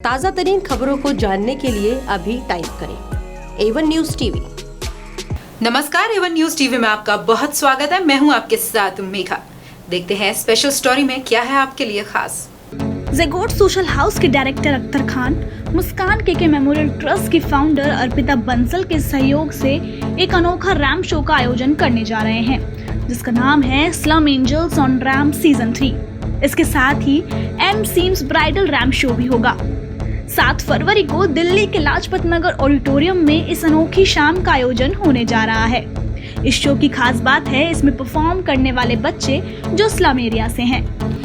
ताज़ा तरीन खबरों को जानने के लिए अभी टाइप करें A1 न्यूज़ टीवी। नमस्कार, A1 न्यूज़ टीवी में आपका बहुत स्वागत है। मैं हूं आपके साथ मेघा। देखते हैं स्पेशल स्टोरी में क्या है आपके लिए खास। ज़ेगोट सोशल हाउस के डायरेक्टर अख्तर खान, मुस्कान के मेमोरियल ट्रस्ट की फाउंडर अर्पिता बंसल के सहयोग से एक अनोखा रैम्प शो का आयोजन करने जा रहे हैं, जिसका नाम है slum angels on ramp season 3। इसके साथ ही M seams bridal ramp show भी होगा। 7 फरवरी को दिल्ली के लाजपत नगर ऑडिटोरियम में इस अनोखी शाम का आयोजन होने जा रहा है। इस शो की खास बात है इसमें परफॉर्म करने वाले बच्चे जो स्लम एरिया से हैं।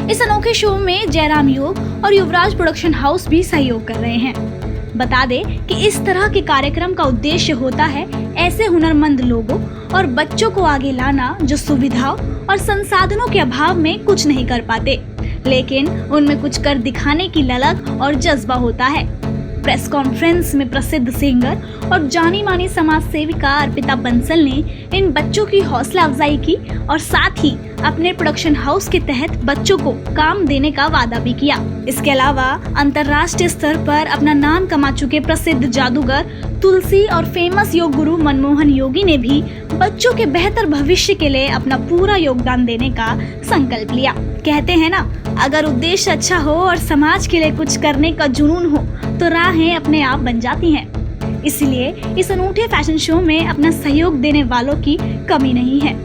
इस अनोखे शो में जयराम योग और युवराज प्रोडक्शन हाउस भी सहयोग कर रहे हैं। बता दें कि इस तरह के कार्यक्रम का उद्देश्य होता है ऐसे हुनरमंद लोगों और बच्चों को आगे लाना जो सुविधाओं और संसाधनों के अभाव में कुछ नहीं कर पाते, लेकिन उनमें कुछ कर दिखाने की ललक और जज्बा होता है। प्रेस कॉन्फ्रेंस में प्रसिद्ध सिंगर और जानी मानी समाज सेविका अर्पिता बंसल ने इन बच्चों की हौसला अफजाई की और साथ ही अपने प्रोडक्शन हाउस के तहत बच्चों को काम देने का वादा भी किया। इसके अलावा अंतर्राष्ट्रीय स्तर पर अपना नाम कमा चुके प्रसिद्ध जादूगर तुलसी और फेमस योग गुरु मनमोहन योगी ने भी बच्चों के बेहतर भविष्य के लिए अपना पूरा योगदान देने का संकल्प लिया। कहते हैं ना, अगर उद्देश्य अच्छा हो और समाज के लिए कुछ करने का जुनून हो तो राहें अपने आप बन जाती हैं। इसलिए इस अनूठे फैशन शो में अपना सहयोग देने वालों की कमी नहीं है।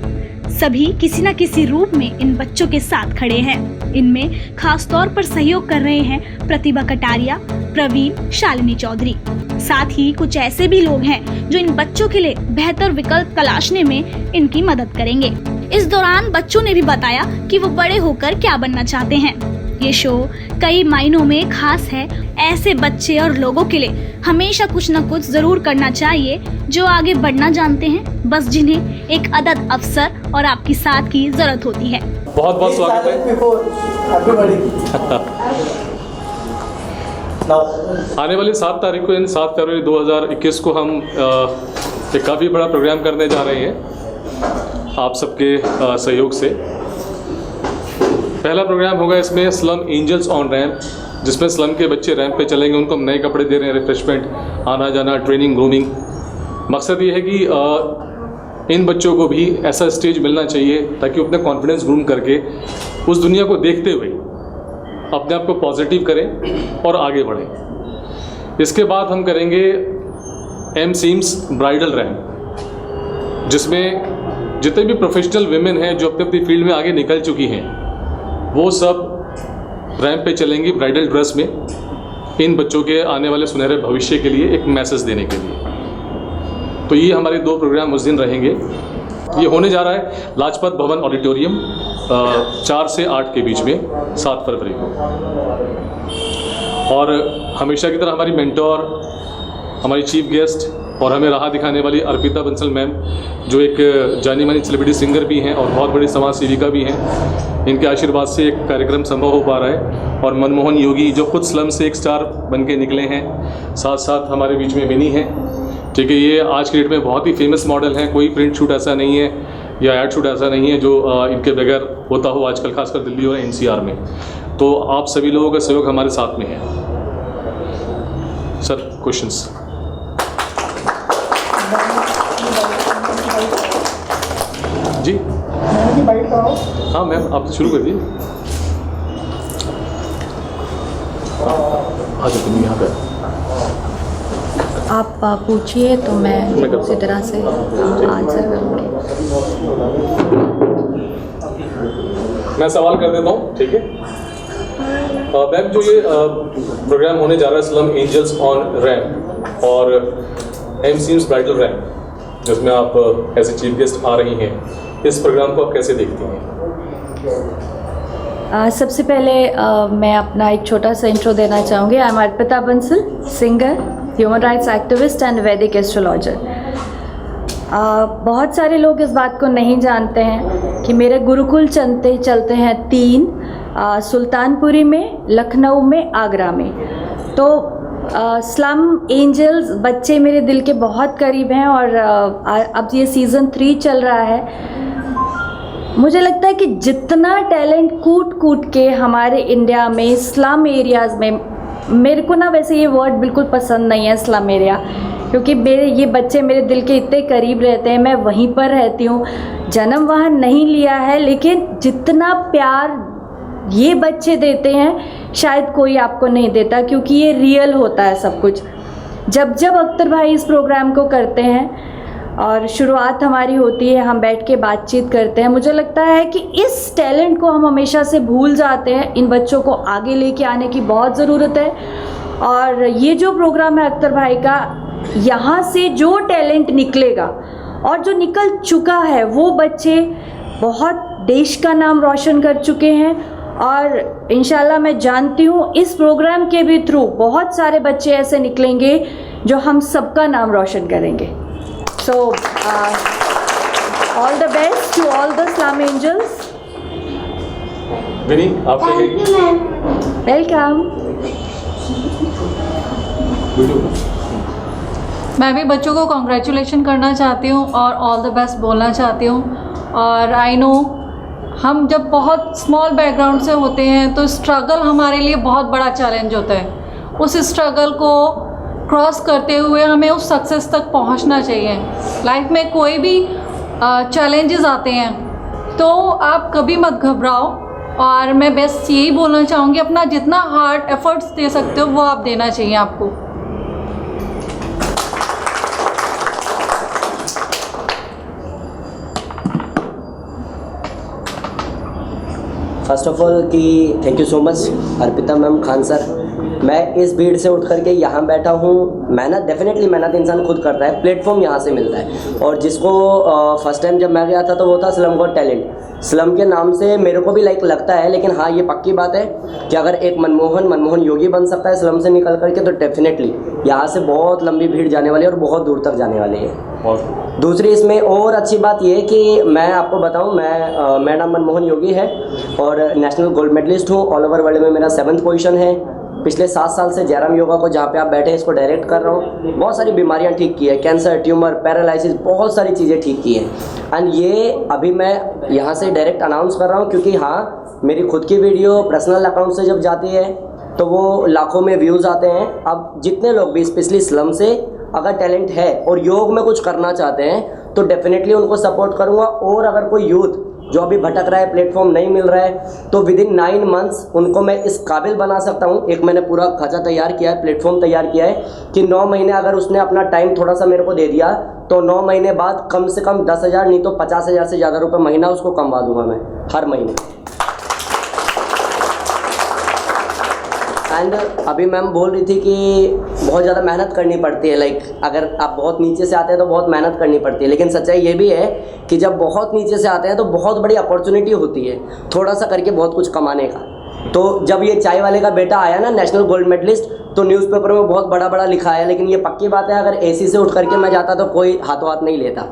सभी किसी न किसी रूप में इन बच्चों के साथ खड़े हैं। इनमें खास तौर पर सहयोग कर रहे हैं प्रतिभा कटारिया, प्रवीण, शालिनी चौधरी। साथ ही कुछ ऐसे भी लोग हैं जो इन बच्चों के लिए बेहतर विकल्प तलाशने में इनकी मदद करेंगे। इस दौरान बच्चों ने भी बताया कि वो बड़े होकर क्या बनना चाहते हैं। ये शो कई मायनों में खास है। ऐसे बच्चे और लोगों के लिए हमेशा कुछ न कुछ जरूर करना चाहिए जो आगे बढ़ना जानते हैं, बस जिन्हें एक अदद अवसर और आपकी साथ की जरूरत होती है। बहुत बहुत स्वागत है। आने वाली 7 तारीख को, यानी 7 फरवरी 2021 को हम एक काफ़ी बड़ा प्रोग्राम करने जा रहे हैं आप सबके सहयोग से। पहला प्रोग्राम होगा इसमें स्लम एंजल्स ऑन रैम्प, जिसमें स्लम के बच्चे रैम्प पे चलेंगे। उनको हम नए कपड़े दे रहे हैं, रिफ्रेशमेंट, आना जाना, ट्रेनिंग, ग्रूमिंग। मकसद ये है कि इन बच्चों को भी ऐसा स्टेज मिलना चाहिए ताकि वो अपना कॉन्फिडेंस ग्रूम करके उस दुनिया को देखते हुए अपने आप को पॉजिटिव करें और आगे बढ़ें। इसके बाद हम करेंगे एम सीम्स ब्राइडल रैम्प, जिसमें जितने भी प्रोफेशनल विमेन हैं जो अपनी अपनी फील्ड में आगे निकल चुकी हैं, वो सब रैम्प पे चलेंगी ब्राइडल ड्रेस में, इन बच्चों के आने वाले सुनहरे भविष्य के लिए एक मैसेज देने के लिए। तो ये हमारे 2 प्रोग्राम उस दिन रहेंगे। ये होने जा रहा है लाजपत भवन ऑडिटोरियम 4 से 8 के बीच में 7 फरवरी को। और हमेशा की तरह हमारी मेंटोर, हमारी चीफ गेस्ट और हमें राह दिखाने वाली अर्पिता बंसल मैम, जो एक जानी मानी सेलिब्रिटी सिंगर भी हैं और बहुत बड़ी समाज सेविका भी हैं, इनके आशीर्वाद से एक कार्यक्रम संभव हो पा रहा है। और मनमोहन योगी, जो खुद स्लम से एक स्टार बन के निकले हैं, साथ साथ हमारे बीच में विनी हैं। ठीक है, ये आज के डेट में बहुत ही फेमस मॉडल हैं। कोई प्रिंट शूट ऐसा नहीं है या एड शूट ऐसा नहीं है जो इनके बगैर होता हो आजकल, खासकर दिल्ली और NCR में। तो आप सभी लोगों का सहयोग हमारे साथ में है। Sir, questions? जी हाँ मैम, आप शुरू कर दिए। हाँ जी, तुम यहाँ पे आप पूछिए तो मैं उसी तरह से आंसर करूँगी। मैं सवाल कर देता हूँ, ठीक है मैम? जो ये प्रोग्राम होने जा रहा है स्लम एंजल्स ऑन रैम्प और एम सीम्स ब्राइडल रैम्प, जिसमें आप एज ए चीफ गेस्ट आ रही हैं, इस प्रोग्राम को आप कैसे देखती हैं? सबसे पहले मैं अपना एक छोटा सा इंट्रो देना चाहूँगी। I am Arpita Bansal, singer, human rights activist and वैदिक एस्ट्रोलॉजर। बहुत सारे लोग इस बात को नहीं जानते हैं कि मेरे गुरुकुल चलते हैं 3 सुल्तानपुरी में, लखनऊ में, आगरा में। तो स्लम एंजल्स बच्चे मेरे दिल के बहुत करीब हैं और अब ये सीज़न 3 चल रहा है। मुझे लगता है कि जितना टैलेंट कूट कूट के हमारे इंडिया में स्लम एरियाज़ में मेरे को ना वैसे ये वर्ड बिल्कुल पसंद नहीं है स्लम एरिया, क्योंकि ये बच्चे मेरे दिल के इतने करीब रहते हैं, मैं वहीं पर रहती हूँ, जन्म वहाँ नहीं लिया है, लेकिन जितना प्यार ये बच्चे देते हैं शायद कोई आपको नहीं देता, क्योंकि ये रियल होता है सब कुछ। जब जब अख्तर भाई इस प्रोग्राम को करते हैं और शुरुआत हमारी होती है, हम बैठ के बातचीत करते हैं, मुझे लगता है कि इस टैलेंट को हम हमेशा से भूल जाते हैं। इन बच्चों को आगे लेके आने की बहुत ज़रूरत है, और ये जो प्रोग्राम है अख्तर भाई का, यहाँ से जो टैलेंट निकलेगा और जो निकल चुका है वो बच्चे बहुत देश का नाम रोशन कर चुके हैं, और इंशाल्लाह मैं जानती हूँ इस प्रोग्राम के भी थ्रू बहुत सारे बच्चे ऐसे निकलेंगे जो हम सबका नाम रोशन करेंगे। So, all the best to all the Slum Angels. विनी, आप Welcome. मैं भी बच्चों को कॉन्ग्रेचुलेशन करना चाहती हूँ और ऑल द बेस्ट बोलना चाहती हूँ। और आई नो हम जब बहुत स्मॉल बैकग्राउंड से होते हैं तो स्ट्रगल हमारे लिए बहुत बड़ा चैलेंज होता है। उस स्ट्रगल को क्रॉस करते हुए हमें उस सक्सेस तक पहुंचना चाहिए। लाइफ में कोई भी चैलेंजेस आते हैं तो आप कभी मत घबराओ, और मैं बेस्ट यही बोलना चाहूँगी, अपना जितना हार्ड एफर्ट्स दे सकते हो वो आप देना चाहिए आपको। फर्स्ट ऑफ ऑल कि thank you so much Arpita ma'am, Khan sir. मैं इस भीड़ से उठ करके यहाँ बैठा हूँ। मेहनत, डेफिनेटली मेहनत इंसान खुद करता है, प्लेटफॉर्म यहाँ से मिलता है। और जिसको फर्स्ट टाइम जब मैं गया था तो वो था स्लम गॉट टैलेंट। स्लम के नाम से मेरे को भी लगता है, लेकिन हाँ ये पक्की बात है कि अगर एक मनमोहन योगी बन सकता है स्लम से निकल करके, तो डेफिनेटली यहाँ से बहुत लंबी भीड़ जाने वाली है और बहुत दूर तक जाने वाली है। दूसरी इसमें और अच्छी बात ये कि मैं आपको बताऊं, मेरा नाम मनमोहन योगी है और नेशनल गोल्ड मेडलिस्ट हूँ। ऑल ओवर वर्ल्ड में मेरा 7th पोजीशन है। पिछले 7 साल से जयराम योगा को, जहाँ पे आप बैठे हैं, इसको डायरेक्ट कर रहा हूँ। बहुत सारी बीमारियाँ ठीक की है, कैंसर, ट्यूमर, पैरालिसिस, बहुत सारी चीज़ें ठीक की हैं। एंड ये अभी मैं यहाँ से डायरेक्ट अनाउंस कर रहा हूँ, क्योंकि हाँ मेरी खुद की वीडियो पर्सनल अकाउंट से जब जाती है तो वो लाखों में व्यूज़ आते हैं। अब जितने लोग भी स्पेशली स्लम से अगर टैलेंट है और योग में कुछ करना चाहते हैं तो डेफिनेटली उनको सपोर्ट करूँगा। और अगर कोई यूथ जो अभी भटक रहा है, प्लेटफॉर्म नहीं मिल रहा है, तो विदिन 9 मंथ्स उनको मैं इस काबिल बना सकता हूँ। एक मैंने पूरा खाचा तैयार किया है, प्लेटफॉर्म तैयार किया है कि 9 महीने अगर उसने अपना टाइम थोड़ा सा मेरे को दे दिया तो 9 महीने बाद कम से कम 10,000 नहीं तो 50,000 से ज़्यादा रुपये महीना उसको कमवा दूंगा मैं हर महीने। एंड अभी मैम बोल रही थी कि बहुत ज़्यादा मेहनत करनी पड़ती है, लाइक अगर आप बहुत नीचे से आते हैं तो बहुत मेहनत करनी पड़ती है, लेकिन सच्चाई ये भी है कि जब बहुत नीचे से आते हैं तो बहुत बड़ी अपॉर्चुनिटी होती है थोड़ा सा करके बहुत कुछ कमाने का। तो जब ये चाय वाले का बेटा आया ना नेशनल गोल्ड मेडलिस्ट, तो न्यूज़पेपर में बहुत बड़ा बड़ा लिखा है, लेकिन ये पक्की बात है अगर एसी से उठ करके मैं जाता तो कोई हाथों हाथ नहीं लेता।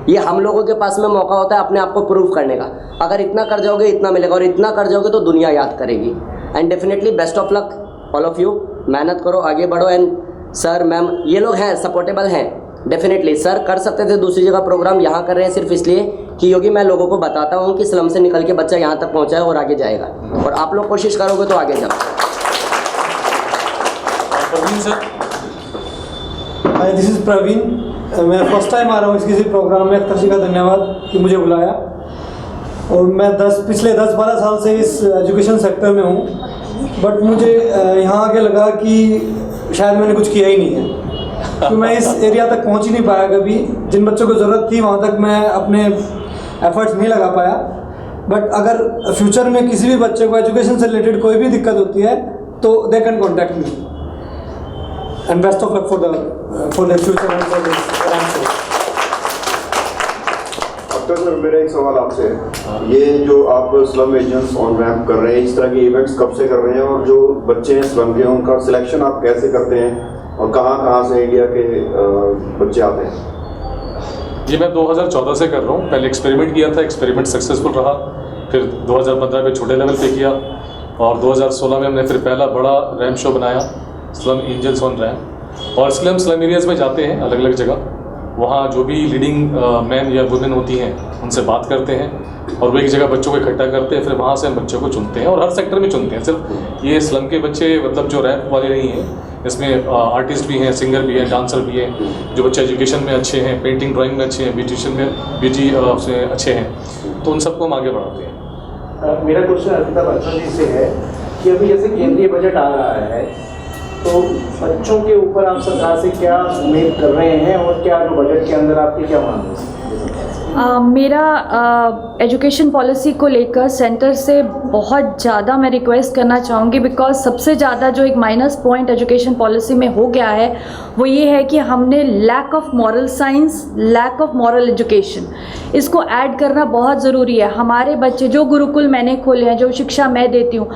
ये हम लोगों के पास में मौका होता है अपने आप को प्रूव करने का। अगर इतना कर जाओगे इतना मिलेगा, और इतना कर जाओगे तो दुनिया याद करेगी। And definitely best of luck all of you, मेहनत करो, आगे बढ़ो। एंड सर मैम ये लोग हैं, सपोर्टेबल हैं, डेफिनेटली सर कर सकते थे दूसरी जगह प्रोग्राम, यहाँ कर रहे हैं सिर्फ इसलिए कि योगी मैं लोगों को बताता हूँ कि स्लम से निकल के बच्चा यहाँ तक पहुँचा है और आगे जाएगा, और आप लोग कोशिश करोगे तो आगे जाओ। हाय, दिस इज़ प्रवीण। मैं फर्स्ट टाइम आ रहा हूँ किसी प्रोग्राम में। अख्तर जी का धन्यवाद कि मुझे बुलाया। और मैं पिछले 10-12 साल से इस एजुकेशन सेक्टर में हूँ, बट मुझे यहाँ आके लगा कि शायद मैंने कुछ किया ही नहीं है, तो मैं इस एरिया तक पहुँच ही नहीं पाया कभी। जिन बच्चों को ज़रूरत थी वहाँ तक मैं अपने एफर्ट्स नहीं लगा पाया। बट अगर फ्यूचर में किसी भी बच्चे को एजुकेशन से रिलेटेड कोई भी दिक्कत होती है तो they can contact me. And best of luck for the future and for this. Akhtar sir, मेरा एक सवाल आपसे है, ये जो आप स्लम एजेंट्स ऑन रैंप कर रहे हैं, इस तरह के इवेंट्स कब से कर रहे हैं, और जो बच्चे हैं स्लम के उनका सिलेक्शन आप कैसे करते हैं, और कहाँ से इंडिया के बच्चे आते हैं? ये मैं 2014 से कर रहा हूँ। पहले एक्सपेरिमेंट किया था, एक्सपेरिमेंट सक्सेसफुल रहा, फिर 2015 में छोटे लेवल पे किया, और 2016 में हमने फिर पहला बड़ा रैम्प शो बनाया, स्लम एंजल्स ऑन रैम्प। और स्लम एरियाज़ में जाते हैं अलग अलग जगह, वहाँ जो भी लीडिंग मैन या वुमेन होती हैं उनसे बात करते हैं और वो एक जगह बच्चों को इकट्ठा करते हैं, फिर वहाँ से हम बच्चों को चुनते हैं और हर सेक्टर में चुनते हैं। सिर्फ ये स्लम के बच्चे मतलब जो रैप वाले नहीं हैं, इसमें आर्टिस्ट भी हैं, सिंगर भी हैं, डांसर भी हैं, जो बच्चे एजुकेशन में अच्छे हैं, पेंटिंग ड्राइंग में अच्छे हैं, ब्यूटिशियन में ब्यूटी से अच्छे हैं, तो उन सबको हम आगे बढ़ाते हैं। मेरा क्वेश्चन अर्पिता बंसल जी से है कि अभी जैसे केंद्रीय बजट आ रहा है तो बच्चों के ऊपर आप सरकार से क्या उम्मीद कर रहे हैं और क्या जो बजट के अंदर आपकी क्या मांग है? मेरा एजुकेशन पॉलिसी को लेकर सेंटर से बहुत ज़्यादा मैं रिक्वेस्ट करना चाहूँगी, बिकॉज सबसे ज़्यादा जो एक माइनस पॉइंट एजुकेशन पॉलिसी में हो गया है वो ये है कि हमने lack of moral science, lack of moral education, इसको ऐड करना बहुत ज़रूरी है। हमारे बच्चे जो गुरुकुल मैंने खोले हैं, जो शिक्षा मैं देती हूँ,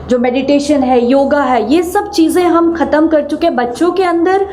जो मेडिटेशन है, योगा है, ये सब चीज़ें हम ख़त्म कर चुके हैं। बच्चों के अंदर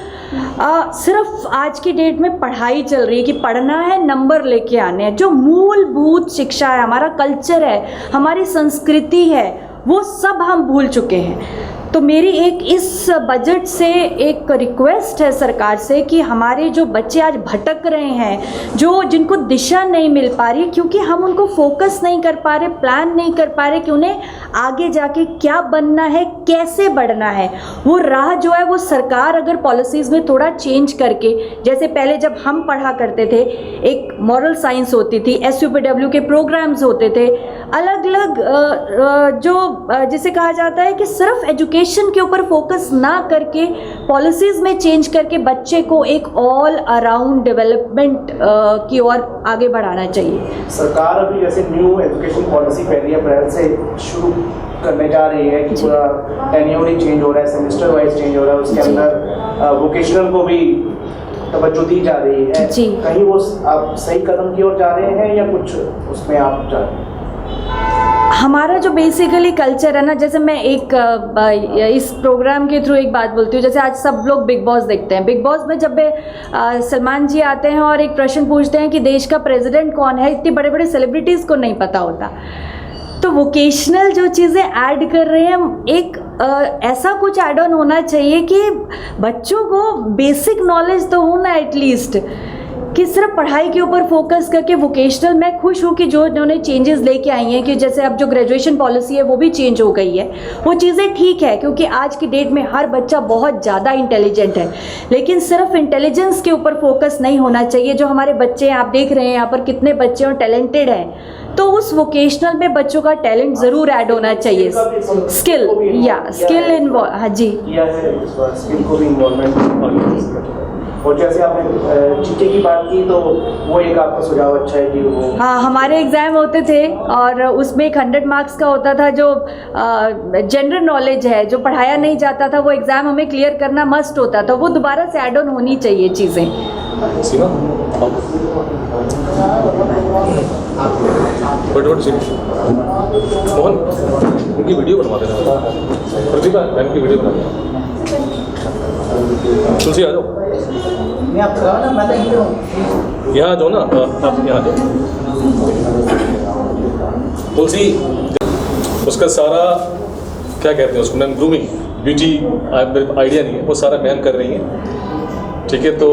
सिर्फ आज की डेट में पढ़ाई चल रही है कि पढ़ना है, नंबर लेके आने हैं। जो मूलभूत शिक्षा है, हमारा कल्चर है, हमारी संस्कृति है, वो सब हम भूल चुके हैं। तो मेरी एक इस बजट से एक रिक्वेस्ट है सरकार से कि हमारे जो बच्चे आज भटक रहे हैं, जो जिनको दिशा नहीं मिल पा रही, क्योंकि हम उनको फोकस नहीं कर पा रहे, प्लान नहीं कर पा रहे कि उन्हें आगे जाके क्या बनना है, कैसे बढ़ना है, वो राह जो है वो सरकार अगर पॉलिसीज़ में थोड़ा चेंज करके, जैसे पहले जब हम पढ़ा करते थे एक मॉरल साइंस होती थी, SUPW के प्रोग्राम्स होते थे, अलग अलग जो जिसे कहा जाता है कि सिर्फ एजुकेशन के ऊपर फोकस ना करके पॉलिसीज़ में चेंज करके बच्चे को एक ऑल अराउंड डेवलपमेंट की ओर आगे बढ़ाना चाहिए। सरकार अभी जैसे न्यू एजुकेशन पॉलिसी 1 अप्रैल से शुरू करने जा रही है कि पूरा टेन्योर ही चेंज हो रहा है, सेमेस्टर वाइज चेंज हो रहा है, उसके अंदर वोकेशनल को भी तवज्जो दी जा रही है। कहीं वो आप सही कदम की ओर जा रहे हैं या कुछ उसमें आप जा रहे हैं? हमारा जो बेसिकली कल्चर है ना, जैसे मैं एक इस प्रोग्राम के थ्रू एक बात बोलती हूँ, जैसे आज सब लोग बिग बॉस देखते हैं। बिग बॉस में जब सलमान जी आते हैं और एक प्रश्न पूछते हैं कि देश का प्रेसिडेंट कौन है, इतने बड़े बड़े सेलिब्रिटीज़ को नहीं पता होता। तो वोकेशनल जो चीज़ें ऐड कर रहे हैं, एक ऐसा कुछ ऐड ऑन होना चाहिए कि बच्चों को बेसिक नॉलेज तो होना एटलीस्ट, कि सिर्फ पढ़ाई के ऊपर फोकस करके वोकेशनल। मैं खुश हूँ कि जो इन्होंने चेंजेस लेके आई हैं, कि जैसे अब जो ग्रेजुएशन पॉलिसी है वो भी चेंज हो गई है, वो चीज़ें ठीक है, क्योंकि आज की डेट में हर बच्चा बहुत ज़्यादा इंटेलिजेंट है, लेकिन सिर्फ इंटेलिजेंस के ऊपर फोकस नहीं होना चाहिए। जो हमारे बच्चे हैं, आप देख रहे हैं यहाँ पर कितने बच्चे और टैलेंटेड हैं, तो उस वोकेशनल में बच्चों का टैलेंट ज़रूर ऐड होना चाहिए। स्किल स्किल इन्वॉल्व, हाँ जी, स्किल को भी इन्वॉल्वमेंट। और जैसे आपने जीके की बात की तो वो एक आपका सुझाव अच्छा है कि वो, हाँ, हमारे एग्ज़ाम होते थे और उसमें एक 100 मार्क्स का होता था जो जनरल नॉलेज है, जो पढ़ाया नहीं जाता था, वो एग्ज़ाम हमें क्लियर करना मस्ट होता था। वो दोबारा से ऐड ऑन होनी चाहिए चीज़ें। मोहन, उनकी वीडियो बनवा देना, प्रतिभा मैम की वीडियो बना देना। तुलसी आ जाओ, यहाँ आ जाओ ना, आप यहाँ आ जाओ। तुलसी, उसका सारा क्या कहते हैं उसको, मैम ग्रूमिंग, ब्यूटी, आइडिया नहीं है, वो सारा मैम कर रही हैं, ठीक है? तो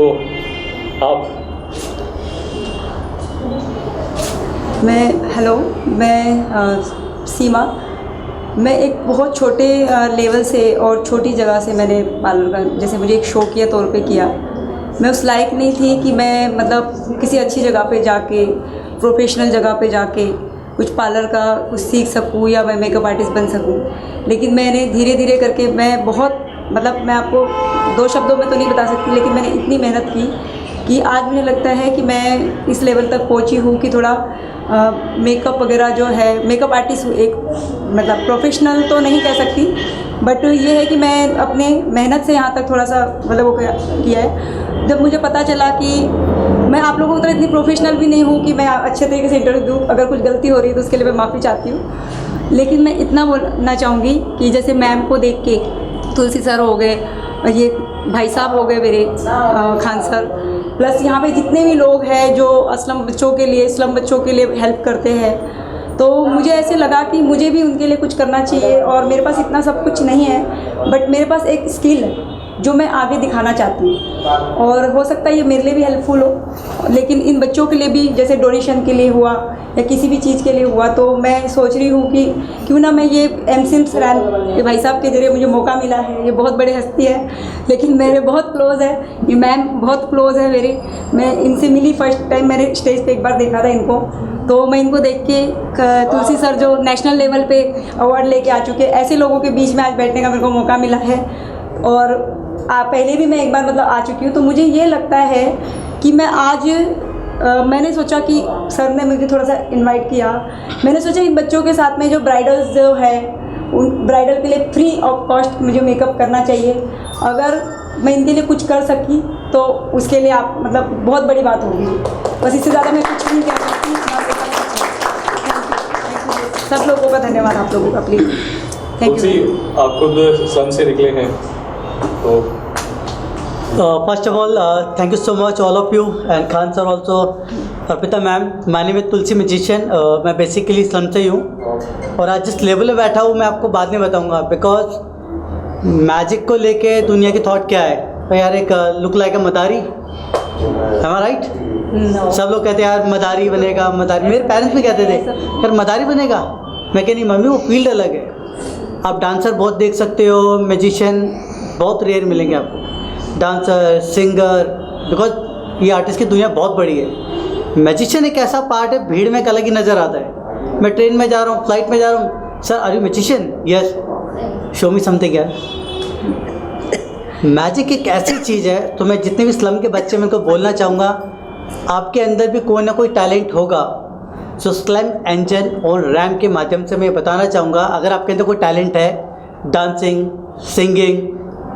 आप मैं सीमा, मैं एक बहुत छोटे लेवल से और छोटी जगह से मैंने पार्लर का, जैसे मुझे एक शौकिया तौर पे किया। मैं उस लायक नहीं थी कि मैं मतलब किसी अच्छी जगह पे जाके, प्रोफेशनल जगह पे जाके कुछ पार्लर का कुछ सीख सकूं या मैं मेकअप आर्टिस्ट बन सकूं। लेकिन मैंने धीरे धीरे करके, मैं बहुत मतलब मैं आपको 2 शब्दों में तो नहीं बता सकती, लेकिन मैंने इतनी मेहनत की कि आज मुझे लगता है कि मैं इस लेवल तक पहुंची हूँ कि थोड़ा मेकअप वगैरह जो है, मेकअप आर्टिस्ट एक मतलब प्रोफेशनल तो नहीं कह सकती, बट ये है कि मैं अपने मेहनत से यहाँ तक थोड़ा सा मतलब वो किया है। जब मुझे पता चला कि मैं आप लोगों की तरह इतनी प्रोफेशनल भी नहीं हूँ कि मैं अच्छे तरीके से इंटरव्यू दूँ, अगर कुछ गलती हो रही है तो उसके लिए मैं माफ़ी चाहती हूँ। लेकिन मैं इतना बोलना चाहूँगी कि जैसे मैम को देख के तुलसी सर हो गए, ये भाई साहब हो गए मेरे खान सर, प्लस यहाँ पे जितने भी लोग हैं जो स्लम बच्चों के लिए हेल्प करते हैं, तो मुझे ऐसे लगा कि मुझे भी उनके लिए कुछ करना चाहिए। और मेरे पास इतना सब कुछ नहीं है, बट मेरे पास एक स्किल है जो मैं आगे दिखाना चाहती हूँ, और हो सकता है ये मेरे लिए भी हेल्पफुल हो, लेकिन इन बच्चों के लिए भी, जैसे डोनेशन के लिए हुआ या किसी भी चीज़ के लिए हुआ, तो मैं सोच रही हूँ कि क्यों ना मैं ये एमसिम्स रैम ये भाई साहब के ज़रिए मुझे मौका मिला है। ये बहुत बड़े हस्ती है, लेकिन मेरे बहुत क्लोज़ है, ये मैम बहुत क्लोज़ है मेरे। मैं इनसे मिली फर्स्ट टाइम, मैंने स्टेज पे एक बार देखा था इनको, तो मैं इनको देख के तुलसी सर जो नेशनल लेवल पे अवार्ड लेके आ चुके, ऐसे लोगों के बीच में आज बैठने का मेरे को मौका मिला है। और पहले भी मैं एक बार मतलब आ चुकी हूँ, तो मुझे ये लगता है कि मैं आज मैंने सोचा कि सर ने मुझे थोड़ा सा इनवाइट किया, मैंने सोचा इन बच्चों के साथ में जो ब्राइडल्स जो है उन ब्राइडल के लिए फ्री ऑफ कॉस्ट मुझे मेकअप करना चाहिए। अगर मैं इनके लिए कुछ कर सकी तो उसके लिए आप मतलब बहुत बड़ी बात होगी। बस इससे ज़्यादा मैं कुछ नहीं कह सकती। सब लोगों का धन्यवाद, आप लोगों का प्लीज़ थैंक यू। आप खुद स्लम से निकले हैं, तो First of all, thank you so much all of you and Khan sir also, Arpita ma'am. My name is Tulsi magician. मैं बेसिकली स्लम से ही हूँ और आज जिस लेवल पे बैठा हूँ मैं आपको बाद में बताऊँगा, बिकॉज मैजिक को लेके दुनिया की थॉट क्या है। तो यार एक look like a Madari, am I right? सब लोग कहते हैं यार मदारी बनेगा, मदारी। मेरे पेरेंट्स भी कहते थे यार मदारी बनेगा, मैं कह नहीं मम्मी वो फील्ड अलग है। आप डांसर बहुत देख सकते हो, मैजिशियन बहुत रेयर मिलेंगे आपको, डांसर, सिंगर, बिकॉज ये आर्टिस्ट की दुनिया बहुत बड़ी है। मैजिशियन एक ऐसा पार्ट है, भीड़ में एक अलग ही नज़र आता है। मैं ट्रेन में जा रहा हूँ, फ्लाइट में जा रहा हूँ, sir are you magician? Yes, show me something यार। मैजिक एक ऐसी चीज़ है, तो मैं जितने भी स्लम के बच्चे मैं उनको बोलना चाहूँगा, आपके अंदर भी कोई ना कोई टैलेंट होगा। सो स्लम एंजल और रैम के माध्यम से मैं बताना चाहूँगा, अगर आपके अंदर कोई टैलेंट है, डांसिंग, सिंगिंग,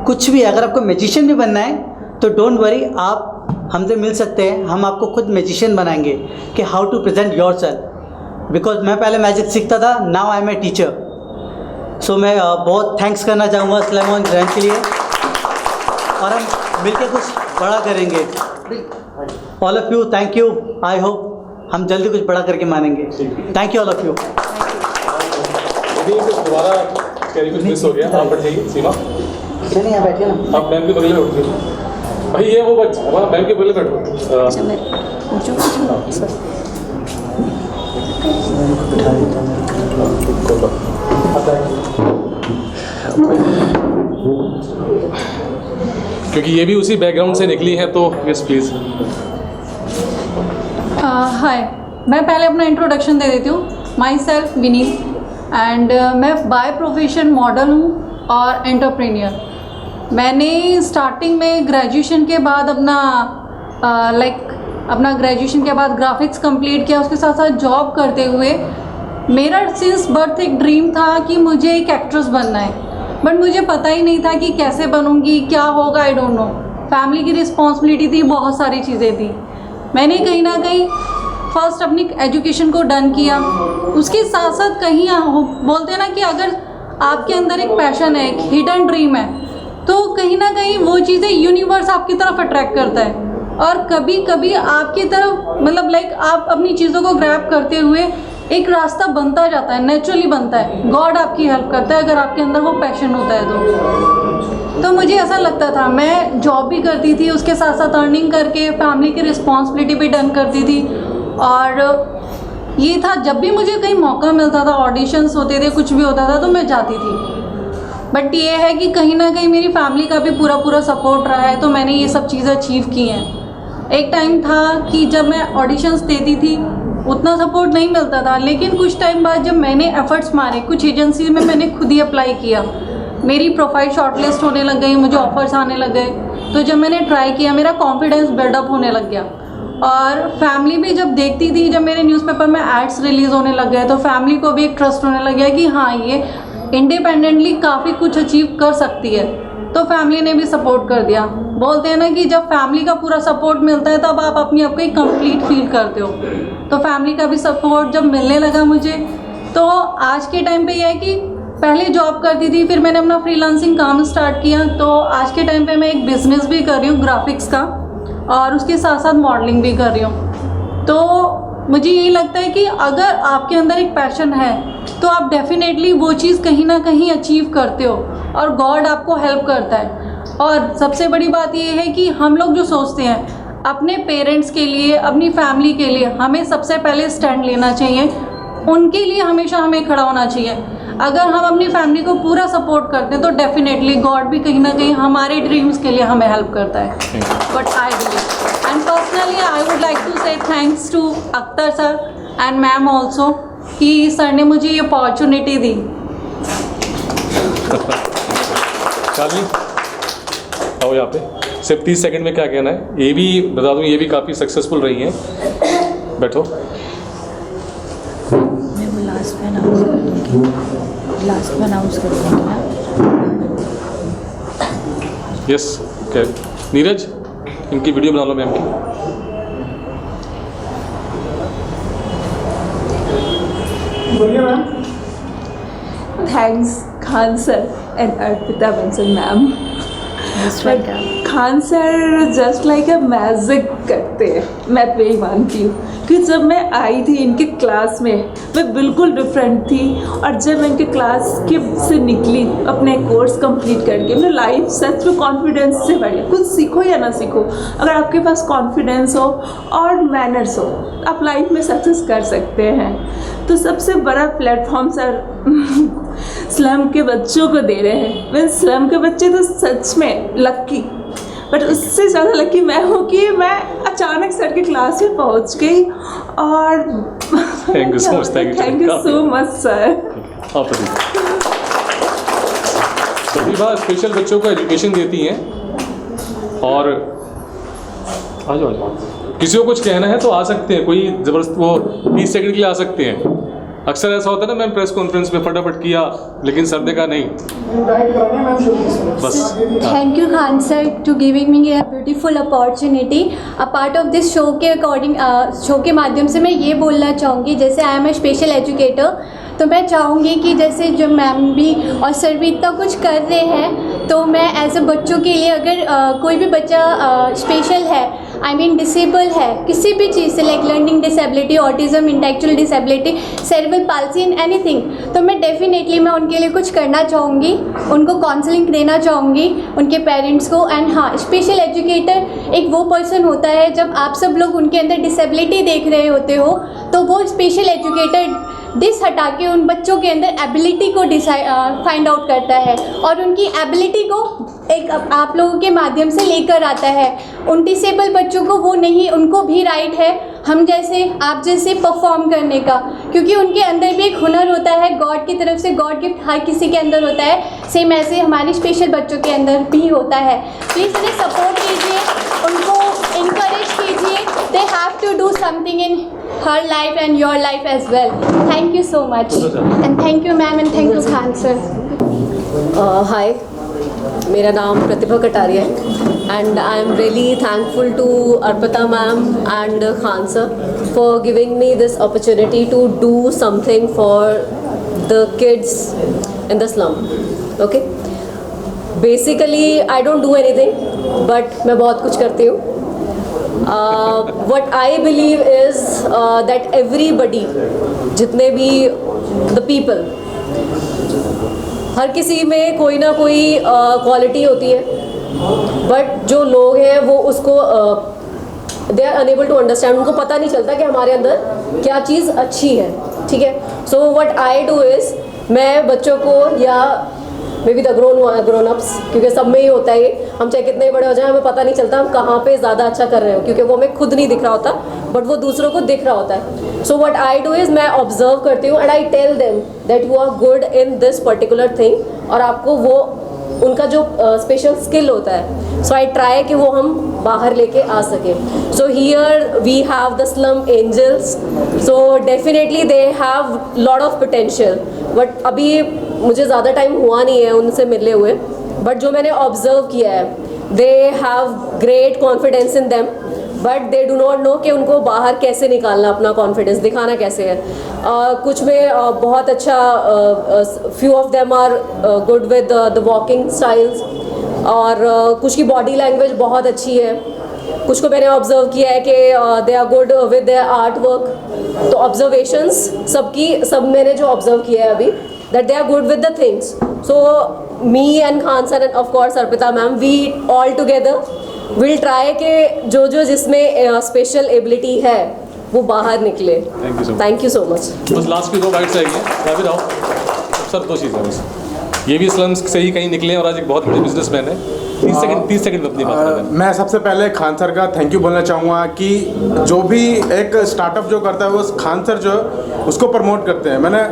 कुछ भी, अगर आपको मैजिशियन भी बनना है तो डोंट वरी, आप हमसे मिल सकते हैं। हम आपको खुद मैजिशियन बनाएंगे कि how to present yourself. Because मैं पहले मैजिक सीखता था, now I am a teacher. So मैं बहुत थैंक्स करना चाहूँगा स्लम और रैम के लिए, और हम मिलकर कुछ बड़ा करेंगे। All of you thank you. I hope हम जल्दी कुछ बड़ा करके मानेंगे। Thank you all of you. दोबारा कुछ मिस हो गया, आप बैठिए सीमा। नहीं यहाँ बैठिए ना, आप मैम के बगल में उठिए भाई, ये वो बच्चा वहाँ मैम के बगल में बैठो। क्योंकि ये भी उसी बैकग्राउंड से निकली हैं, तो यस प्लीज़। हाय, मैं पहले अपना इंट्रोडक्शन दे देती हूँ। माई सेल्फ विनीत, एंड मैं बाय प्रोफेशन मॉडल हूँ और एंटरप्रेन्योर। मैंने स्टार्टिंग में ग्रेजुएशन के बाद अपना ग्रेजुएशन के बाद ग्राफिक्स कंप्लीट किया, उसके साथ साथ जॉब करते हुए मेरा सिंस बर्थ एक ड्रीम था कि मुझे एक एक्ट्रेस बनना है, बट मुझे पता ही नहीं था कि कैसे बनूंगी, क्या होगा, आई डोंट नो। फैमिली की रिस्पॉन्सिबिलिटी थी, बहुत सारी चीज़ें थी। मैंने कहीं ना कहीं फर्स्ट अपनी एजुकेशन को डन किया, उसके साथ साथ कहीं बोलते हैं ना कि अगर आपके अंदर एक पैशन है, एक हिडन ड्रीम है, तो कहीं ना कहीं वो चीज़ें यूनिवर्स आपकी तरफ अट्रैक्ट करता है, और कभी कभी आपकी तरफ मतलब आप अपनी चीज़ों को ग्रैब करते हुए एक रास्ता बनता जाता है, नेचुरली बनता है। गॉड आपकी हेल्प करता है अगर आपके अंदर वो पैशन होता है तो मुझे ऐसा लगता था। मैं जॉब भी करती थी, उसके साथ साथ अर्निंग करके फैमिली की रिस्पॉन्सिबिलिटी भी डन करती थी, और ये था जब भी मुझे कहीं मौका मिलता था, ऑडिशंस होते थे, कुछ भी होता था, तो मैं जाती थी। बट ये है कि कहीं ना कहीं मेरी फैमिली का भी पूरा सपोर्ट रहा है, तो मैंने ये सब चीज़ें अचीव की हैं। एक टाइम था कि जब मैं ऑडिशंस देती थी उतना सपोर्ट नहीं मिलता था, लेकिन कुछ टाइम बाद जब मैंने एफर्ट्स मारे, कुछ एजेंसी में मैंने खुद ही अप्लाई किया, मेरी प्रोफाइल शॉर्टलिस्ट होने लग गई, मुझे ऑफर्स आने लग गए। तो जब मैंने ट्राई किया, मेरा कॉन्फिडेंस बिल्डअप होने लग गया, और फैमिली भी जब देखती थी, जब मेरे न्यूज़पेपर में एड्स रिलीज़ होने लग गए, तो फैमिली को भी एक ट्रस्ट होने लग गया कि हाँ ये इंडिपेंडेंटली काफ़ी कुछ अचीव कर सकती है। तो फैमिली ने भी सपोर्ट कर दिया। बोलते हैं ना कि जब फैमिली का पूरा सपोर्ट मिलता है तब आप अपने आप को एक कंप्लीट फील करते हो। तो फैमिली का भी सपोर्ट जब मिलने लगा मुझे, तो आज के टाइम पे यह है कि पहले जॉब करती थी, फिर मैंने अपना फ्रीलांसिंग काम स्टार्ट किया, तो आज के टाइम पे मैं एक बिज़नेस भी कर रही हूँ ग्राफिक्स का, और उसके साथ साथ मॉडलिंग भी कर रही हूँ। तो मुझे यही लगता है कि अगर आपके अंदर एक पैशन है तो आप डेफिनेटली वो चीज़ कहीं ना कहीं अचीव करते हो, और गॉड आपको हेल्प करता है। और सबसे बड़ी बात ये है कि हम लोग जो सोचते हैं अपने पेरेंट्स के लिए, अपनी फैमिली के लिए, हमें सबसे पहले स्टैंड लेना चाहिए। उनके लिए हमेशा हमें खड़ा होना चाहिए। अगर हम अपनी फैमिली को पूरा सपोर्ट करते हैं तो डेफिनेटली गॉड भी कहीं ना कहीं हमारे ड्रीम्स के लिए हमें हेल्प करता है। But I believe and personally I would like to say thanks to Akhtar sir and ma'am also कि सर ने मुझे ये अपॉर्चुनिटी दी। शालिनी आओ यहाँ पे, सिर्फ 30 सेकंड में क्या कहना है? ये भी बता दूँ, ये भी काफ़ी सक्सेसफुल रही हैं। बैठो। मैं वो लास्ट में अनाउंस कर दूँगी, लास्ट में अनाउंस कर दूँगी ना। Yes okay. नीरज, इनकी वीडियो बना लो मैम की। बोलिए ma'am. Thanks Khan sir and Arpita Bansal ma'am. Khan sir just like a magic करते हैं, मैं तो यही मानती हूँ। कि जब मैं आई थी इनके क्लास में मैं बिल्कुल डिफरेंट थी, और जब मैं इनके क्लास के से निकली अपने कोर्स कंप्लीट करके, मैं लाइफ सच में कॉन्फिडेंस से बढ़ी। कुछ सीखो या ना सीखो, अगर आपके पास कॉन्फिडेंस हो और मैनर्स हो, आप लाइफ में सक्सेस कर सकते हैं। तो सबसे बड़ा प्लेटफॉर्म सर स्लम के बच्चों को दे रहे हैं। मैं स्लम के बच्चे तो सच में लक्की, बट उससे ज़्यादा लकी मैं हूँ कि मैं अचानक सर की क्लास में पहुँच गई। और thank you so much. Thank you so much sir. Pratibha special बच्चों को एजुकेशन देती हैं। और आ जाओ, किसी को कुछ कहना है तो आ सकते हैं, कोई ज़बरदस्त वो 30 सेकंड के लिए आ सकते हैं। अक्सर ऐसा होता है ना मैम, प्रेस कॉन्फ्रेंस में फटाफट किया, लेकिन सर ने कहा नहीं बस। Thank you Khan sir to giving me a beautiful opportunity a part of this show के अकॉर्डिंग। शो के माध्यम से मैं ये बोलना चाहूँगी, जैसे I am a special educator, तो मैं चाहूँगी कि जैसे जो मैम भी और सर भी इतना कुछ कर रहे हैं, तो मैं एज ए बच्चों के लिए अगर कोई भी बच्चा स्पेशल है, आई मीन डिसेबल है किसी भी चीज़ से, like learning disability, autism, intellectual disability, cerebral palsy and anything, तो मैं डेफिनेटली मैं उनके लिए कुछ करना चाहूँगी, उनको काउंसलिंग देना चाहूँगी, उनके पेरेंट्स को। एंड हाँ, स्पेशल एजुकेटर एक वो पर्सन होता है जब आप सब लोग उनके अंदर डिसेबिलिटी देख रहे होते हो, तो वो स्पेशल एजुकेटर डिस हटा के उन बच्चों के अंदर एबिलिटी को फाइंड आउट करता है और उनकी एबिलिटी को एक आप लोगों के माध्यम से लेकर आता है। उन डिसेबल बच्चों को वो नहीं, उनको भी राइट है हम जैसे, आप जैसे परफॉर्म करने का, क्योंकि उनके अंदर भी एक हुनर होता है, गॉड की तरफ से गॉड गिफ्ट हर किसी के अंदर होता है, सेम ऐसे हमारे स्पेशल बच्चों के अंदर भी होता है। प्लीज़ उन्हें सपोर्ट कीजिए, उनको इनकरेज कीजिए। They have to do something in her life and your life as well. Thank you so much and thank you ma'am and thank you Khan sir. हाय, मेरा नाम प्रतिभा कटारिया है and I am really thankful to Arpita ma'am and Khan sir for giving me this opportunity to do something for the kids in the slum. Okay, basically I don't do anything but मैं बहुत कुछ करती हूँ। What I believe is that everybody, जितने भी the people, हर किसी में कोई ना कोई क्वालिटी होती है, बट जो लोग हैं वो उसको they are unable to understand, उनको पता नहीं चलता कि हमारे अंदर क्या चीज़ अच्छी है। ठीक है, so what I do is मैं बच्चों को या may be the grown ups, क्योंकि सब में ही होता है ये, हम चाहे कितने बड़े हो जाए हमें पता नहीं चलता हम कहाँ पे ज़्यादा अच्छा कर रहे हो, क्योंकि वो हमें खुद नहीं दिख रहा होता बट वो दूसरों को दिख रहा होता है। So what I do is मैं ऑब्जर्व करती हूँ and I tell them that you are good in this particular thing, और आपको वो उनका जो स्पेशल स्किल होता है, सो आई ट्राई कि वो हम बाहर लेके आ सके। So here we have the slum angels, so definitely they have lot of potential, but अभी मुझे ज़्यादा टाइम हुआ नहीं है उनसे मिले हुए, बट जो मैंने ऑब्जर्व किया है, they have great confidence in them but they do not know कि उनको बाहर कैसे निकालना, अपना कॉन्फिडेंस दिखाना कैसे है। कुछ में बहुत अच्छा, few of them are good with the walking styles, और कुछ की बॉडी लैंग्वेज बहुत अच्छी है, कुछ को मैंने ऑब्जर्व किया है कि they are good with their art work. तो ऑब्जर्वेशंस सब मैंने जो ऑब्जर्व किया है अभी, that they are good with the things. So me and Khan sir and of course Arpita ma'am, we all together will try कि जो जिसमें स्पेशल एबिलिटी है वो बाहर निकले। Thank you so much. बस लास्ट की 2 बाइट्स आएंगे, या फिर आओ सर। 2 चीज़ें बस, ये भी स्लम्स से ही कहीं निकले और आज एक बहुत बड़े बिजनेसमैन है। 30 सेकंड में अपनी बात करें। मैं सबसे पहले खान सर का थैंक यू बोलना चाहूँगा कि जो भी एक स्टार्टअप जो करता है वो खान सर जो उसको प्रमोट करते हैं। मैंने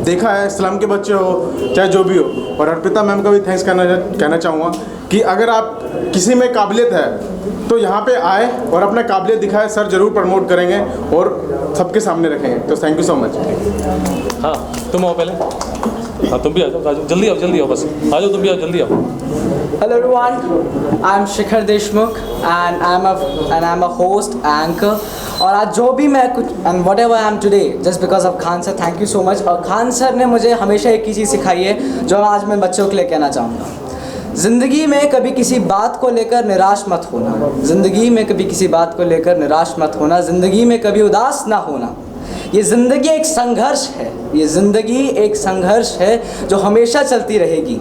देखा है, स्लम के बच्चे हो चाहे जो भी हो। और अर्पिता मैम का भी थैंक्स कहना चाहूँगा कि अगर आप किसी में काबिलियत है तो यहाँ पे आए और अपना काबिलियत दिखाए, सर ज़रूर प्रमोट करेंगे और सबके सामने रखेंगे। तो थैंक यू सो मच। हाँ तुम आओ पहले। हाँ तुम भी आ जाओ, जल्दी आओ बस आ जाओ, तुम भी आओ, जल्दी आओ। Hello everyone, I'm Shikhar Deshmukh and I'm a host, anchor। और आज जो भी मैं कुछ and whatever I am today just because of Khan sir, thank you so much। और खान सर ने मुझे हमेशा एक ही चीज़ सिखाई है जो आज मैं बच्चों के लिए कहना चाहूँगा। ज़िंदगी में कभी किसी बात को लेकर निराश मत होना, ज़िंदगी में कभी किसी बात को लेकर निराश मत होना, ज़िंदगी में कभी उदास ना होना। ये ज़िंदगी एक संघर्ष है, ये ज़िंदगी एक संघर्ष है जो हमेशा चलती रहेगी।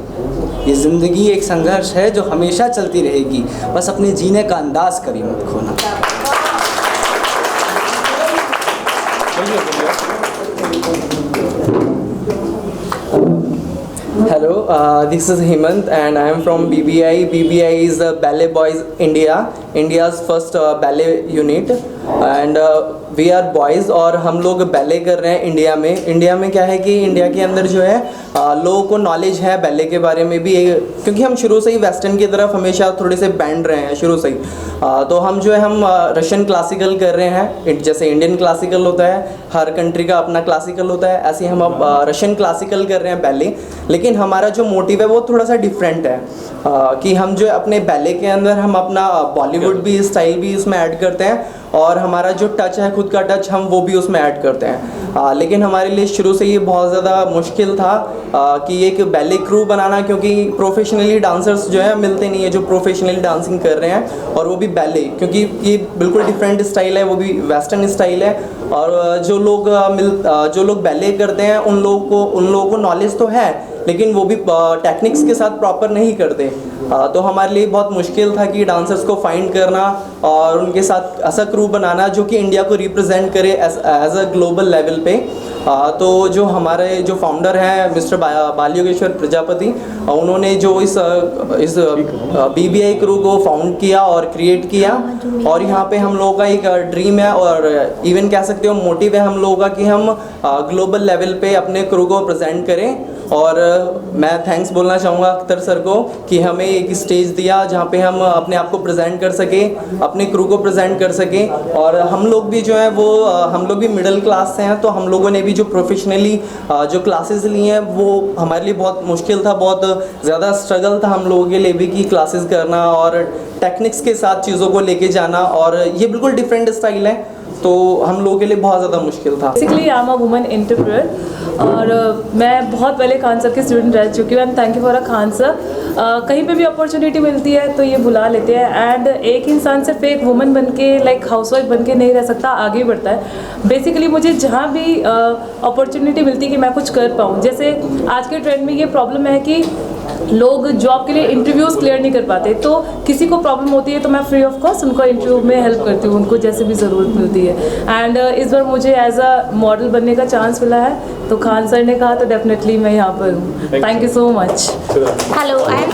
ये ज़िंदगी एक संघर्ष है जो हमेशा चलती रहेगी, बस अपने जीने का अंदाज़ कभी मत खोना। Hello, this is Hemant and I am from BBI. BBI is the Ballet Boys India, India's first ballet unit and we are boys और हम लोग बैले कर रहे हैं इंडिया में। इंडिया में क्या है कि इंडिया के अंदर जो है लोगों को नॉलेज है बैले के बारे में भी, क्योंकि हम शुरू से ही वेस्टर्न की तरफ हमेशा थोड़े से बैंड रहे हैं शुरू से ही। तो हम जो है हम रशियन क्लासिकल कर रहे हैं, जैसे इंडियन क्लासिकल होता है, हर कंट्री का अपना क्लासिकल होता है, ऐसे हम अब रशियन क्लासिकल कर रहे हैं बैले। लेकिन हमारा जो मोटिव है वो थोड़ा सा डिफरेंट है कि हम जो अपने बैले के अंदर हम अपना बॉलीवुड भी स्टाइल भी उसमें ऐड करते हैं और हमारा जो टच है खुद का टच हम वो भी उसमें ऐड करते हैं। लेकिन हमारे लिए शुरू से ये बहुत ज़्यादा मुश्किल था कि एक बैले क्रू बनाना, क्योंकि प्रोफेशनली डांसर्स जो है मिलते नहीं है जो प्रोफेशनली डांसिंग कर रहे हैं, और वो भी बैले, क्योंकि ये बिल्कुल डिफरेंट स्टाइल है, वो भी वेस्टर्न स्टाइल है। और जो लोग बैले करते हैं उन लोगों को नॉलेज तो है लेकिन वो भी टेक्निक्स के साथ प्रॉपर नहीं करते। तो हमारे लिए बहुत मुश्किल था कि डांसर्स को फाइंड करना और उनके साथ ऐसा क्रू बनाना जो कि इंडिया को रिप्रेजेंट करे एज अ ग्लोबल लेवल पे। तो जो हमारे जो फाउंडर हैं मिस्टर बालयोगेश्वर प्रजापति, उन्होंने जो इस BBI क्रू को फाउंड किया और क्रिएट किया, और यहाँ पे हम लोगों का एक ड्रीम है और इवन कह सकते हो मोटिव है हम लोगों का कि हम ग्लोबल लेवल पे अपने क्रू को प्रेजेंट करें। और मैं थैंक्स बोलना चाहूँगा अख्तर सर को कि हमें एक स्टेज दिया जहाँ पे हम अपने आप को प्रेजेंट कर सके, अपने क्रू को प्रेजेंट कर सके। और हम लोग भी जो है वो हम लोग भी मिडिल क्लास से हैं, तो हम लोगों ने भी जो प्रोफेशनली जो क्लासेस ली हैं वो हमारे लिए बहुत मुश्किल था, बहुत ज़्यादा स्ट्रगल था हम लोगों के लिए भी कि क्लासेस करना और टेक्निक्स के साथ चीज़ों को लेके जाना, और ये बिल्कुल डिफरेंट स्टाइल है तो हम लोगों के लिए बहुत ज़्यादा मुश्किल था। Basically I am a woman entrepreneur और मैं बहुत पहले खान सर के स्टूडेंट रह चुकी हूँ and thank you for a Khan sir. कहीं पे भी अपॉर्चुनिटी मिलती है तो ये बुला लेते हैं एंड एक इंसान सिर्फ एक वुमन बन के लाइक हाउसवाइफ बन के नहीं रह सकता, आगे बढ़ता है। बेसिकली मुझे जहाँ भी अपॉर्चुनिटी मिलती है कि मैं कुछ कर पाऊँ, जैसे आज के ट्रेंड में ये प्रॉब्लम है कि लोग जॉब के लिए इंटरव्यूज़ क्लियर नहीं कर पाते, तो किसी को प्रॉब्लम होती है तो मैं फ्री ऑफ कॉस्ट उनको इंटरव्यू में हेल्प करती हूँ, उनको जैसे भी ज़रूरत मिलती है। एंड इस बार मुझे एज अ मॉडल बनने का चांस मिला है, तो खान सर ने कहा तो डेफिनेटली मैं यहाँ पर हूँ। Thank you so much. Hello I am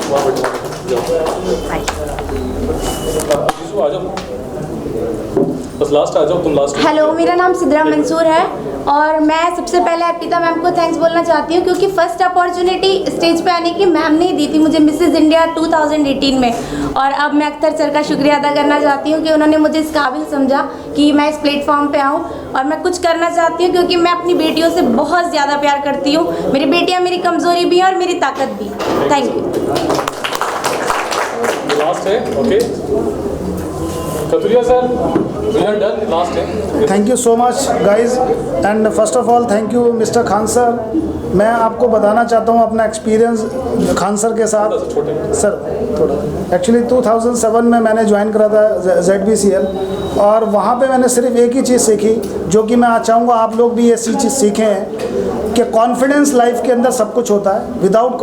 बस लास्ट आ जाओ तुम लास्ट। हेलो, मेरा नाम सिद्रा मंसूर है और मैं सबसे पहले अर्पिता मैम को थैंक्स बोलना चाहती हूँ क्योंकि फर्स्ट अपॉर्चुनिटी स्टेज पे आने की मैम ने दी थी मुझे मिसेस इंडिया 2018 में। और अब मैं अख्तर सर का शुक्रिया अदा करना चाहती हूँ कि उन्होंने मुझे इस काबिल समझा कि मैं इस प्लेटफॉर्म पे आऊँ और मैं कुछ करना चाहती हूँ क्योंकि मैं अपनी बेटियों से बहुत ज़्यादा प्यार करती हूँ। मेरी बेटियाँ मेरी कमज़ोरी भी हैं और मेरी ताकत भी। Thank you. लास्ट है okay Katuria sir, we are done, last है। Thank you so much guys and first of all thank you mister Khan sir. मैं आपको बताना चाहता हूँ अपना एक्सपीरियंस खान सर के साथ। सर थोड़ा एक्चुअली 2007 में मैंने ज्वाइन करा था ZBCL और वहाँ पे मैंने सिर्फ एक ही चीज़ सीखी जो कि मैं चाहूँगा आप लोग भी ऐसी चीज़ सीखें। कि कॉन्फिडेंस लाइफ के अंदर सब कुछ होता है, विदाउट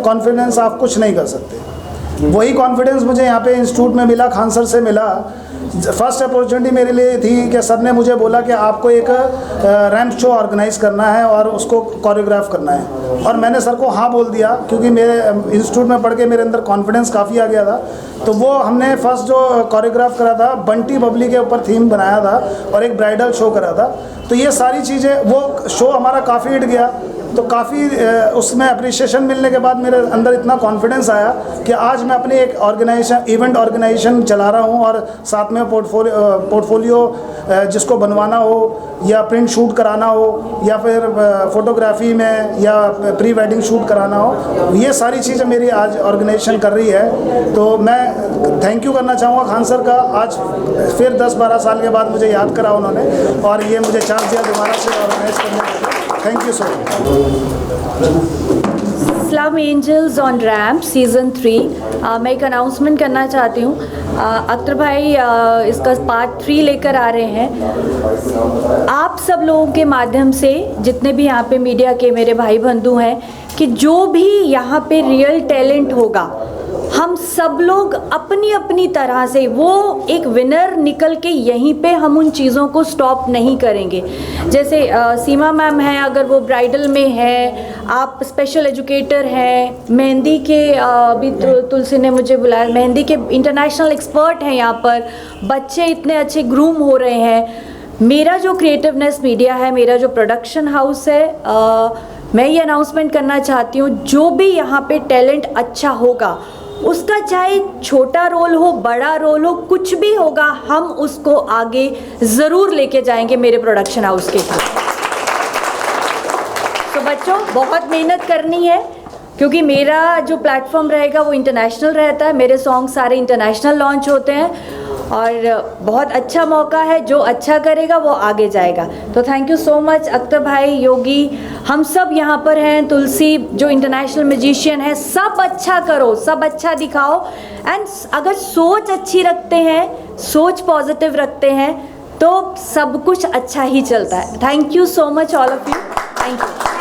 कॉन्फिडेंस आप कुछ नहीं कर सकते। वही कॉन्फिडेंस मुझे यहाँ पे इंस्टीट्यूट में मिला, खान सर से मिला। फर्स्ट अपॉर्चुनिटी मेरे लिए थी कि सर ने मुझे बोला कि आपको एक रैंप शो ऑर्गेनाइज करना है और उसको कोरियोग्राफ करना है, और मैंने सर को हाँ बोल दिया क्योंकि मेरे इंस्टीट्यूट में पढ़ के मेरे अंदर कॉन्फिडेंस काफ़ी आ गया था। तो वो हमने फर्स्ट जो कोरियोग्राफ करा था बंटी बबली के ऊपर थीम बनाया था और एक ब्राइडल शो करा था। तो ये सारी चीज़ें, वो शो हमारा काफ़ी हिट गया। तो काफ़ी उसमें अप्रिशिएशन मिलने के बाद मेरे अंदर इतना कॉन्फिडेंस आया कि आज मैं अपनी एक ऑर्गेनाइजेशन, इवेंट ऑर्गेनाइजेशन चला रहा हूँ, और साथ में पोर्टफोलियो जिसको बनवाना हो या प्रिंट शूट कराना हो या फिर फोटोग्राफी में या प्री वेडिंग शूट कराना हो, ये सारी चीज़ें मेरी आज ऑर्गेनाइजेशन कर रही है। तो मैं थैंक यू करना चाहूँगा खान सर का। आज फिर 10-12 साल के बाद मुझे याद करा उन्होंने, और ये मुझे चांस दिया दोबारा से ऑर्गेनाइज करने के लिए। Thank you so much. Slum angels on ramp season 3 मैं एक अनाउंसमेंट करना चाहती हूँ। अख्तर भाई इसका पार्ट 3 लेकर आ रहे हैं। आप सब लोगों के माध्यम से, जितने भी यहाँ पे मीडिया के मेरे भाई बंधु हैं, कि जो भी यहाँ पे रियल टैलेंट होगा, हम सब लोग अपनी अपनी तरह से वो एक विनर निकल के यहीं पे हम उन चीज़ों को स्टॉप नहीं करेंगे। जैसे सीमा मैम है, अगर वो ब्राइडल में है, आप स्पेशल एजुकेटर हैं, मेहंदी के अभी तुलसी ने मुझे बुलाया, मेहंदी के इंटरनेशनल एक्सपर्ट हैं यहाँ पर, बच्चे इतने अच्छे ग्रूम हो रहे हैं। मेरा जो क्रिएटिवनेस मीडिया है, मेरा जो प्रोडक्शन हाउस है, मैं ये अनाउंसमेंट करना चाहती हूँ, जो भी यहाँ पे टैलेंट अच्छा होगा, उसका चाहे छोटा रोल हो, बड़ा रोल हो, कुछ भी होगा, हम उसको आगे ज़रूर लेके जाएंगे मेरे प्रोडक्शन हाउस के साथ। तो बच्चों, बहुत मेहनत करनी है, क्योंकि मेरा जो प्लेटफॉर्म रहेगा वो इंटरनेशनल रहता है। मेरे सॉन्ग सारे इंटरनेशनल लॉन्च होते हैं, और बहुत अच्छा मौका है। जो अच्छा करेगा वो आगे जाएगा। तो thank you so much Akhtar भाई, योगी, हम सब यहाँ पर हैं, तुलसी जो इंटरनेशनल म्यूजिशियन है, सब अच्छा करो, सब अच्छा दिखाओ। एंड अगर सोच अच्छी रखते हैं, सोच पॉजिटिव रखते हैं, तो सब कुछ अच्छा ही चलता है। Thank you so much all of you. Thank you.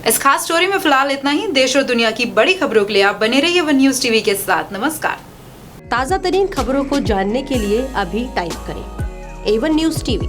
इस खास स्टोरी में फिलहाल इतना ही। देश और दुनिया की बड़ी खबरों के लिए आप बने रहिए वन न्यूज टीवी के साथ। नमस्कार। ताज़ा तरीन खबरों को जानने के लिए अभी टाइप करें A1 न्यूज़ टीवी।